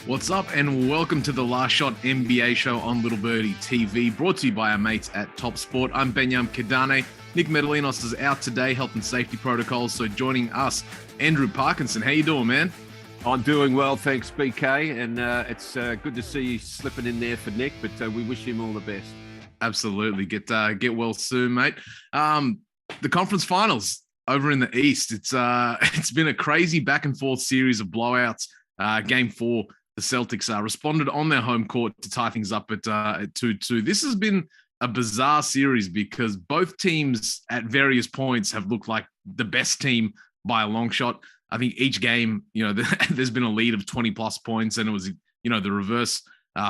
What's up, and welcome to the Last Shot NBA show on Little Birdie TV, brought to you by our mates at TopSport. I'm Benyam Kidane. Nick Metallinos is out today, health and safety protocols. So joining us, Andrew Parkinson. How you doing, man? I'm doing well, thanks, BK. And it's good to see you slipping in there for Nick, but we wish him all the best. Absolutely. Get well soon, mate. The conference finals over in the East. It's been a crazy back and forth series of blowouts. Game 4. The Celtics responded on their home court to tie things up at 2-2. This has been a bizarre series because both teams at various points have looked like the best team by a long shot. I think each game, there's been a lead of 20 plus points, and it was, the reverse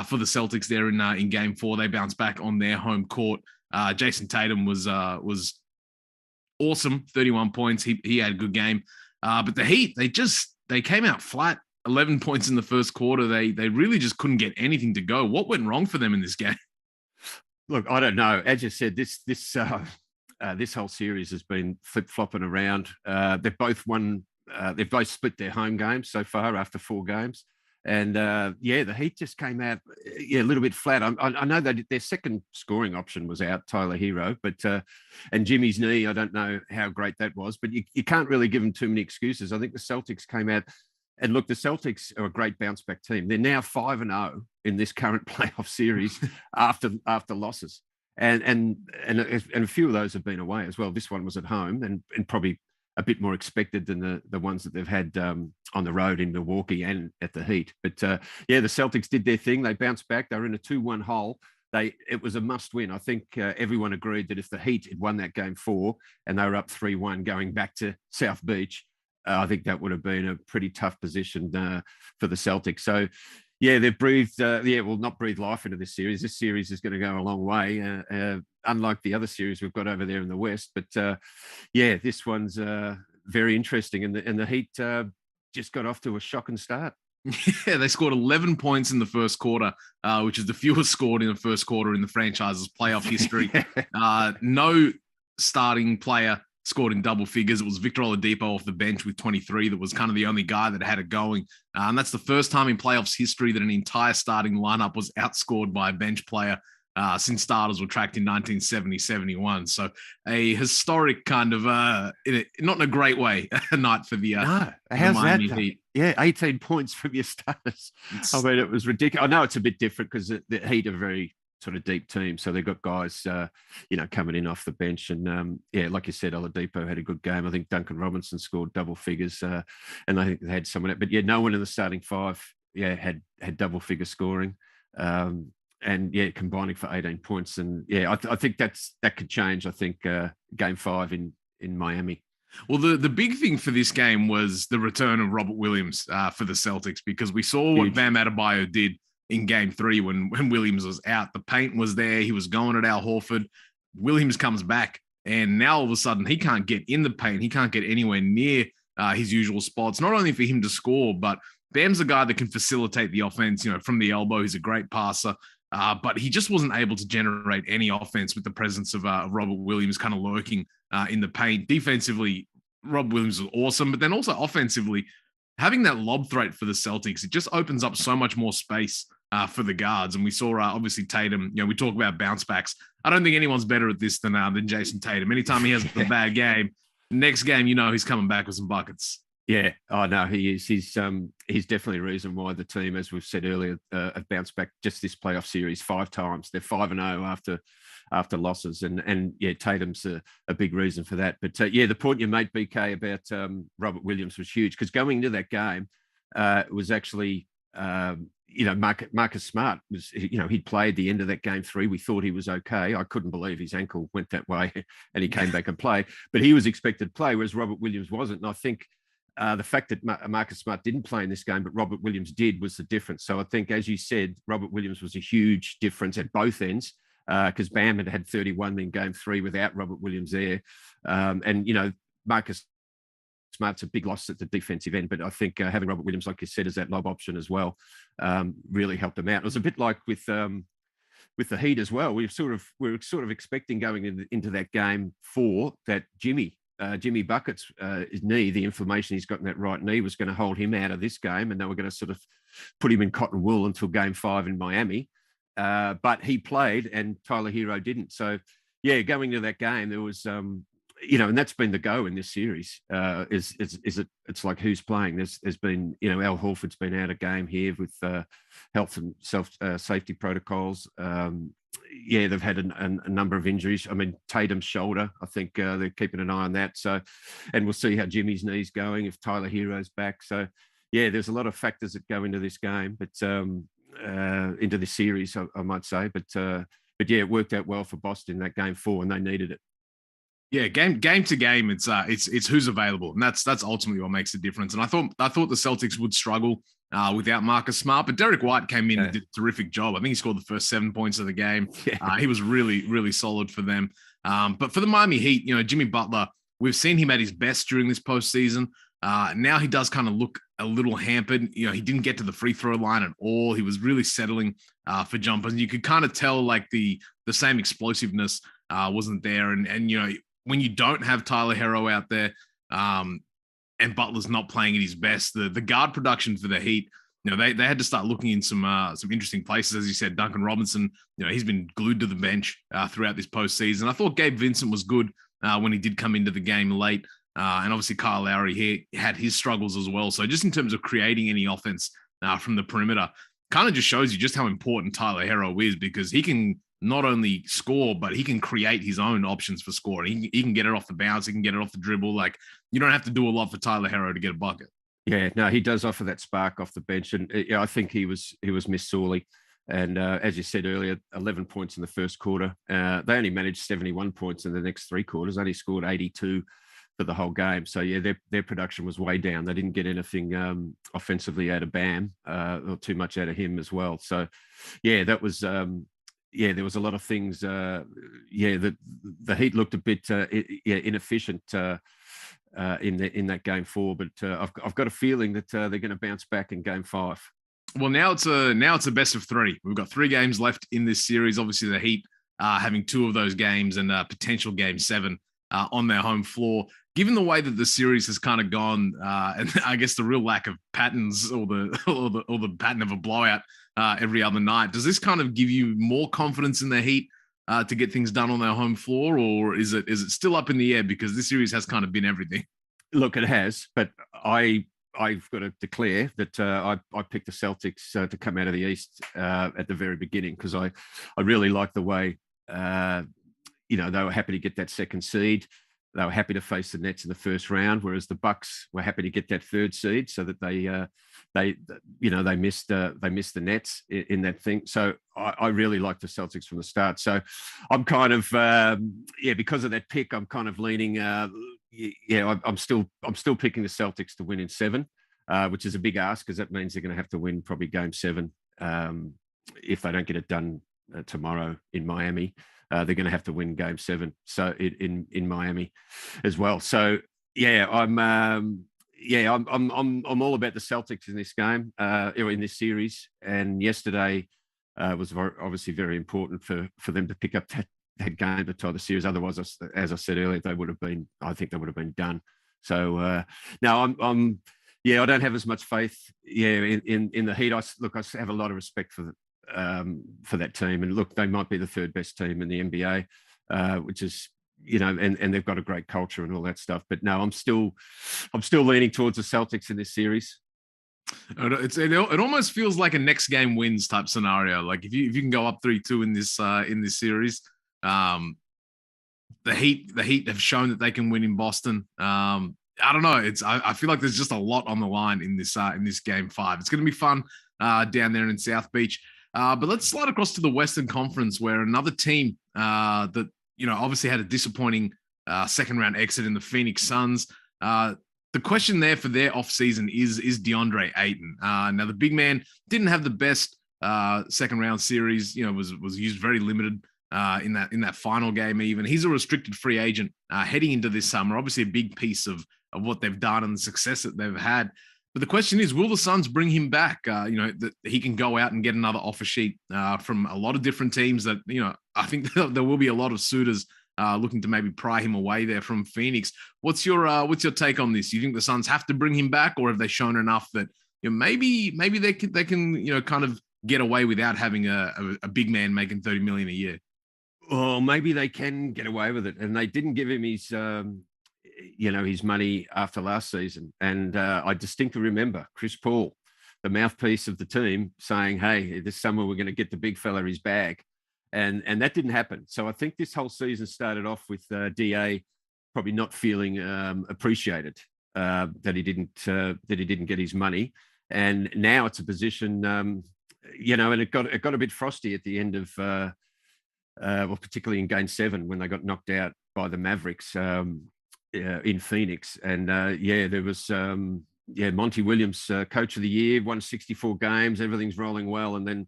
for the Celtics there in Game 4. They bounced back on their home court. Jason Tatum was awesome, 31 points. He had a good game, but the Heat they came out flat. 11 points in the first quarter. They really just couldn't get anything to go. What went wrong for them in this game? Look, I don't know. As you said, this whole series has been flip-flopping around. They've both won. They've both split their home games so far after 4 games. And the Heat just came out a little bit flat. I know that their second scoring option was out, Tyler Hero, but and Jimmy's knee, I don't know how great that was, but you can't really give them too many excuses. I think the Celtics came out. And look, the Celtics are a great bounce-back team. They're now 5-0 in this current playoff series after losses, and a few of those have been away as well. This one was at home, and probably a bit more expected than the ones that they've had on the road in Milwaukee and at the Heat. But the Celtics did their thing. They bounced back. They were in a 2-1 hole. It was a must-win. I think everyone agreed that if the Heat had won that Game 4 and they were up 3-1 going back to South Beach, I think that would have been a pretty tough position for the Celtics. So, they've breathed, not breathed life into this series. This series is going to go a long way, unlike the other series we've got over there in the West. But, this one's very interesting. And the Heat just got off to a shocking start. Yeah, they scored 11 points in the first quarter, which is the fewest scored in the first quarter in the franchise's playoff history. No starting player scored in double figures. It was Victor Oladipo off the bench with 23 that was kind of the only guy that had it going. And that's the first time in playoffs history that an entire starting lineup was outscored by a bench player since starters were tracked in 1970-71. So a historic kind of, not in a great way, night for the how's Miami that? Heat. Yeah, 18 points from your starters. I mean, it was ridiculous. I know it's a bit different because the Heat are very sort of deep team. So they've got guys, coming in off the bench. And like you said, Oladipo had a good game. I think Duncan Robinson scored double figures, and I think they had someone. But no one in the starting 5, had double figure scoring, and combining for 18 points. And I think that could change. I think Game 5 in Miami. Well, the big thing for this game was the return of Robert Williams for the Celtics, because we saw what Bam Adebayo did in Game 3 when Williams was out. The paint was there. He was going at Al Horford. Williams comes back, and now all of a sudden he can't get in the paint. He can't get anywhere near his usual spots, not only for him to score, but Bam's a guy that can facilitate the offense, from the elbow. He's a great passer, but he just wasn't able to generate any offense with the presence of Robert Williams kind of lurking in the paint. Defensively, Rob Williams was awesome, but then also offensively, having that lob threat for the Celtics, it just opens up so much more space for the guards. And we saw, obviously, Tatum, we talk about bounce backs. I don't think anyone's better at this than Jason Tatum. Anytime he has a bad game, next game, he's coming back with some buckets. Yeah, no, he is. He's definitely a reason why the team, as we've said earlier, have bounced back just this playoff series 5 times. They're 5-0 after losses, and Tatum's a big reason for that. But the point you made, BK, about Robert Williams was huge, because going into that game, it was actually Marcus Smart was, he'd played the end of that Game 3. We thought he was okay. I couldn't believe his ankle went that way and he came back and played, but he was expected to play, whereas Robert Williams wasn't. And I think the fact that Marcus Smart didn't play in this game, but Robert Williams did, was the difference. So I think, as you said, Robert Williams was a huge difference at both ends, because Bam had 31 in Game 3 without Robert Williams there. And Marcus Smart's a big loss at the defensive end, but I think having Robert Williams, like you said, as that lob option as well, really helped them out. It was a bit like with the Heat as well. We were sort of expecting going into that game 4 that Jimmy Bucket's knee, the inflammation he's got in that right knee, was going to hold him out of this game, and they were going to sort of put him in cotton wool until game 5 in Miami. But he played, and Tyler Hero didn't. So, yeah, going into that game, there was, and that's been the go in this series. It's like who's playing? There's been, Al Horford's been out of game here with health and safety protocols. They've had a number of injuries. I mean, Tatum's shoulder, I think they're keeping an eye on that. So, and we'll see how Jimmy's knee's going if Tyler Hero's back. So, yeah, there's a lot of factors that go into this game, but into this series, I might say. But yeah, it worked out well for Boston that game 4, and they needed it. Yeah, game to game, it's who's available, and that's ultimately what makes the difference. And I thought the Celtics would struggle without Marcus Smart, but Derek White came in and did a terrific job. I think he scored the first 7 points of the game. Yeah. He was really, really solid for them. But for the Miami Heat, Jimmy Butler, we've seen him at his best during this postseason. Now he does kind of look a little hampered. He didn't get to the free throw line at all. He was really settling for jumpers, and you could kind of tell like the same explosiveness wasn't there. And when you don't have Tyler Hero out there, and Butler's not playing at his best, the guard production for the Heat, they had to start looking in some interesting places. As you said, Duncan Robinson, he's been glued to the bench throughout this postseason. I thought Gabe Vincent was good when he did come into the game late. And obviously Kyle Lowry, he had his struggles as well. So just in terms of creating any offense from the perimeter, kind of just shows you just how important Tyler Hero is, because he can not only score, but he can create his own options for scoring. He can get it off the bounce. He can get it off the dribble. Like, you don't have to do a lot for Tyler Hero to get a bucket. Yeah, no, he does offer that spark off the bench. And I think he was missed sorely. And as you said earlier, 11 points in the first quarter. They only managed 71 points in the next 3 quarters, only scored 82 for the whole game. So, yeah, their production was way down. They didn't get anything offensively out of Bam or too much out of him as well. So, yeah, that was there was a lot of things. The Heat looked a bit inefficient in that game 4, but I've got a feeling that they're going to bounce back in game 5. Well, now it's a best of 3. We've got 3 games left in this series. Obviously, the Heat having 2 of those games and potential game 7 on their home floor. Given the way that the series has kind of gone, and I guess the real lack of patterns or the pattern of a blowout every other night, does this kind of give you more confidence in the Heat to get things done on their home floor, or is it still up in the air because this series has kind of been everything? Look, it has, but I've got to declare that I picked the Celtics to come out of the East at the very beginning, because I really like the way they were happy to get that 2nd seed. They were happy to face the Nets in the first round, whereas the Bucks were happy to get that 3rd seed, so that they missed the Nets in that thing. So I really like the Celtics from the start. So I'm kind of because of that pick, I'm kind of leaning. I'm still picking the Celtics to win in 7, which is a big ask, because that means they're going to have to win probably game 7 if they don't get it done tomorrow in Miami. They're going to have to win game 7. So in Miami as well. So yeah, I'm all about the Celtics in this game, or in this series. And yesterday was obviously very important for them to pick up that game to tie the series. Otherwise, as I said earlier, I think they would have been done. So now I don't have as much faith in the Heat. I have a lot of respect for that team, and look, they might be the 3rd best team in the NBA, which is and they've got a great culture and all that stuff. But no, I'm still leaning towards the Celtics in this series. It almost feels like a next game wins type scenario. Like if you can go up 3-2 in this series, the Heat have shown that they can win in Boston. I don't know. I feel like there's just a lot on the line in this game 5. It's going to be fun down there in South Beach. But let's slide across to the Western Conference, where another team that obviously had a disappointing 2nd round exit in the Phoenix Suns. The question there for their offseason is DeAndre Ayton. Now the big man didn't have the best 2nd round series. Was used very limited in that final game. Even he's a restricted free agent heading into this summer. Obviously, a big piece of what they've done and the success that they've had. But the question is, will the Suns bring him back? That he can go out and get another offer sheet from a lot of different teams that, I think there will be a lot of suitors looking to maybe pry him away there from Phoenix. What's your take on this? Do you think the Suns have to bring him back, or have they shown enough that maybe they can kind of get away without having a big man making $30 million a year? Well, maybe they can get away with it, and they didn't give him his his money after last season. And I distinctly remember Chris Paul, the mouthpiece of the team, saying, "Hey, this summer we're going to get the big fella his bag," and that didn't happen. So I think this whole season started off with DA probably not feeling appreciated that he didn't get his money, and now it's a position, and it got a bit frosty at the end of. Particularly in Game 7 when they got knocked out by the Mavericks in Phoenix, and there was Monty Williams, Coach of the Year, won 64 games, everything's rolling well, and then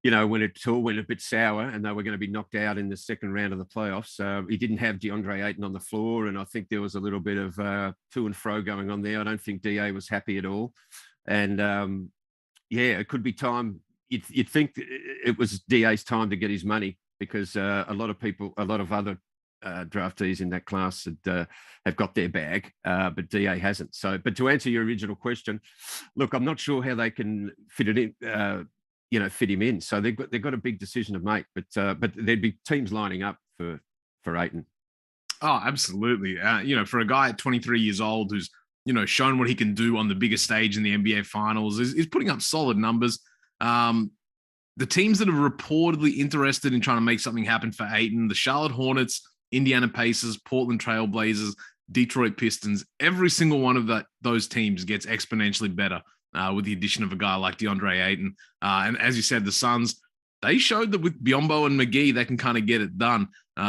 when it all went a bit sour and they were going to be knocked out in the second round of the playoffs, he didn't have DeAndre Ayton on the floor, and I think there was a little bit of to and fro going on there. I don't think DA was happy at all, and it could be time. You'd think it was DA's time to get his money, because a lot of other draftees in that class have got their bag, but DA hasn't. So, but to answer your original question, look, I'm not sure how they can fit it in, fit him in. So they've got a big decision to make, but there'd be teams lining up for Ayton. Oh, absolutely. For a guy at 23 years old who's shown what he can do on the biggest stage in the NBA Finals, is putting up solid numbers. The teams that are reportedly interested in trying to make something happen for Ayton: the Charlotte Hornets, Indiana Pacers, Portland Trail Blazers, Detroit Pistons. Every single one of those teams gets exponentially better with the addition of a guy like DeAndre Ayton. And as you said, the Suns, they showed that with Biyombo and McGee, they can kind of get it done. So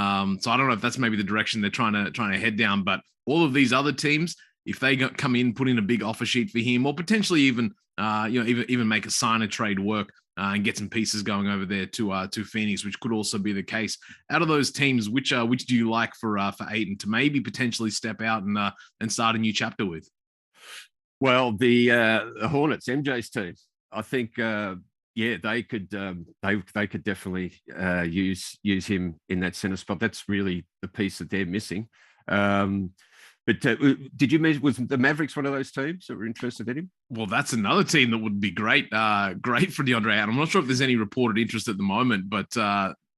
I don't know if that's maybe the direction they're trying to head down. But all of these other teams, if they come in, put in a big offer sheet for him, or potentially even make a sign and trade work, and get some pieces going over there to Phoenix, which could also be the case. Out of those teams, which do you like for Ayton to maybe potentially step out and start a new chapter with? Well, the Hornets, MJ's team, I think, they could definitely use him in that center spot. That's really the piece that they're missing. But did you mention, was the Mavericks one of those teams that were interested in him? Well, that's another team that would be great for DeAndre Ayton. I'm not sure if there's any reported interest at the moment, but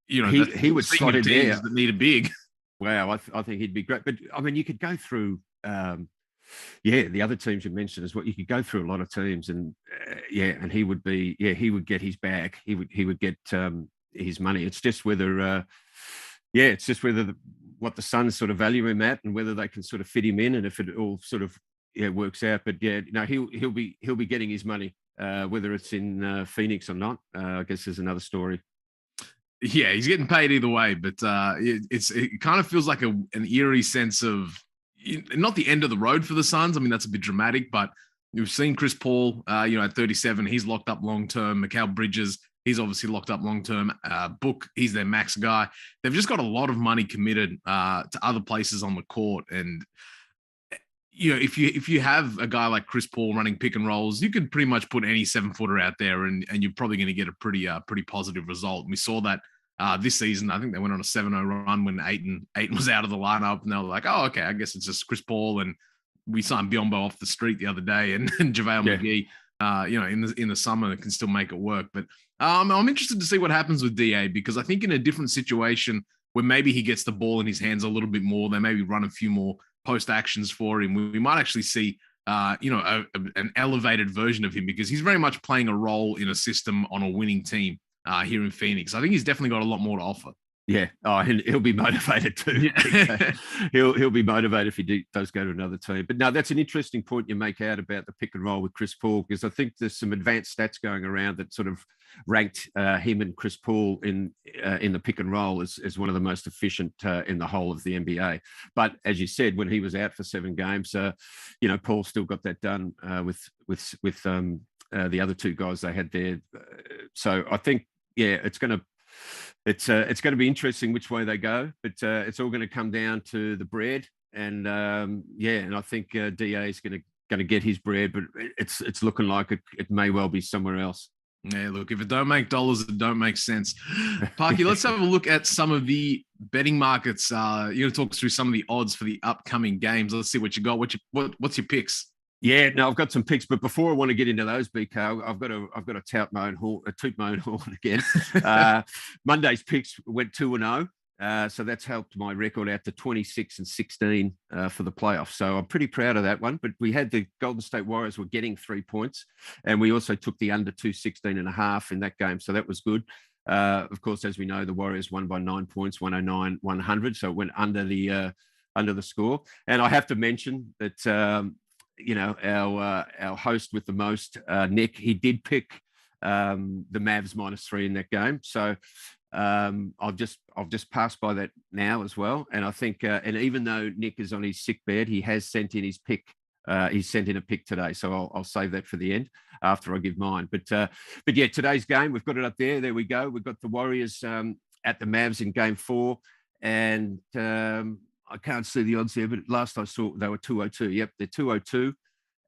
he would slot in there. That need a big. Wow, I think he'd be great. But I mean, you could go through, the other teams you mentioned as well. You could go through a lot of teams, and and he would get his bag. He would get his money. It's just whether. What the Suns sort of value him at, and whether they can sort of fit him in, and if it all sort of works out. But he'll be getting his money, whether it's in Phoenix or not. I guess there's another story. Yeah, he's getting paid either way, but it kind of feels like an eerie sense of not the end of the road for the Suns. I mean, that's a bit dramatic, but we've seen Chris Paul, at 37, he's locked up long term. Mikal Bridges, he's obviously locked up long-term. Book, he's their max guy. They've just got a lot of money committed to other places on the court. And, if you have a guy like Chris Paul running pick and rolls, you can pretty much put any 7-footer out there and you're probably going to get a pretty positive result. And we saw that this season. I think they went on a 7-0 run when Ayton was out of the lineup, and they were like, oh, okay, I guess it's just Chris Paul. And we signed Biyombo off the street the other day, and JaVale McGee, in the summer can still make it work. But I'm interested to see what happens with DA, because I think in a different situation where maybe he gets the ball in his hands a little bit more, they maybe run a few more post actions for him, we might actually see an elevated version of him, because he's very much playing a role in a system on a winning team here in Phoenix. I think he's definitely got a lot more to offer. Yeah. Oh, and he'll be motivated too. Yeah. he'll be motivated if he does go to another team. But no, that's an interesting point you make out about the pick and roll with Chris Paul, because I think there's some advanced stats going around that sort of ranked him and Chris Paul in the pick and roll as one of the most efficient in the whole of the NBA. But as you said, when he was out for 7 games, Paul still got that done with the other 2 guys they had there. So I think, it's going to be interesting which way they go, but it's all going to come down to the bread And and I think DA is going to get his bread, but it's looking like it may well be somewhere else. Yeah, look, if it don't make dollars, it don't make sense. Parky, let's have a look at some of the betting markets. You're going to talk us through some of the odds for the upcoming games. Let's see what you got. What's your picks? Yeah, no, I've got some picks, but before I want to get into those, BK, I've got to toot my own horn again. Monday's picks went 2-0. So that's helped my record out to 26-16 for the playoffs. So I'm pretty proud of that one. But we had the Golden State Warriors were getting 3 points, and we also took the under 216.5 in that game. So that was good. Of course, as we know, the Warriors won by 9 points, 109-100. So it went under the score. And I have to mention that our host with the most, Nick, he did pick the Mavs -3 in that game. So I've just passed by that now as well. And I think, and even though Nick is on his sick bed, he has sent in his pick. He's sent in a pick today, so I'll save that for the end after I give mine. But yeah, today's game, we've got it up there. There we go. We've got the Warriors at the Mavs in Game 4, and I can't see the odds there, but last I saw they were 202. Yep, they're 202.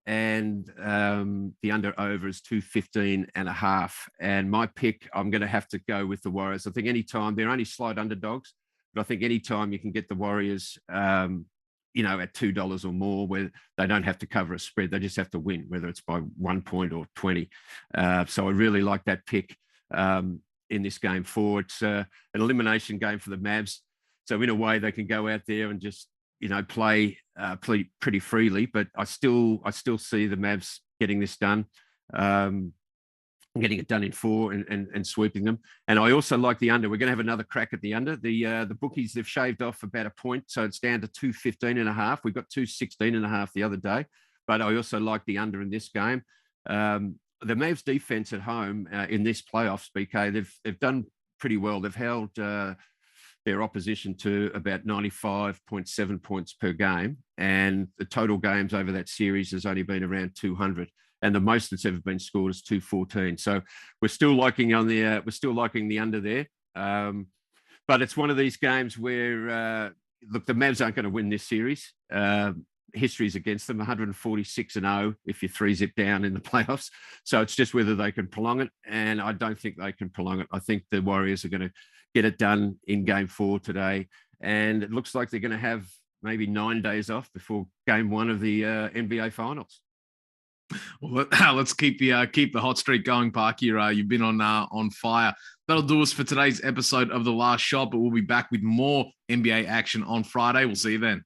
And the under over is 215.5. And my pick, I'm going to have to go with the Warriors. I think anytime, they're only slight underdogs, but I think anytime you can get the Warriors, at $2 or more, where they don't have to cover a spread, they just have to win, whether it's by 1 point or 20. So I really like that pick in this Game 4. It's an elimination game for the Mavs. So in a way, they can go out there and just play pretty freely, but I still see the Mavs getting this done, getting it done in 4 and sweeping them. And I also like the under. We're going to have another crack at the under. The bookies, they've shaved off about a point, so it's down to 215.5. We got 216.5 the other day, but I also like the under in this game. The Mavs defense at home in this playoffs, BK, they've done pretty well. They've held their opposition to about 95.7 points per game. And the total games over that series has only been around 200. And the most that's ever been scored is 214. So we're still liking the under there. But it's one of these games where, look, the Mavs aren't going to win this series. History's against them, 146-0 if you 3-zip down in the playoffs. So it's just whether they can prolong it. And I don't think they can prolong it. I think the Warriors are going to get it done in Game 4 today. And it looks like they're going to have maybe 9 days off before Game 1 of the NBA Finals. Well, let's keep the hot streak going, Parky. You've been on fire. That'll do us for today's episode of The Last Shot, but we'll be back with more NBA action on Friday. We'll see you then.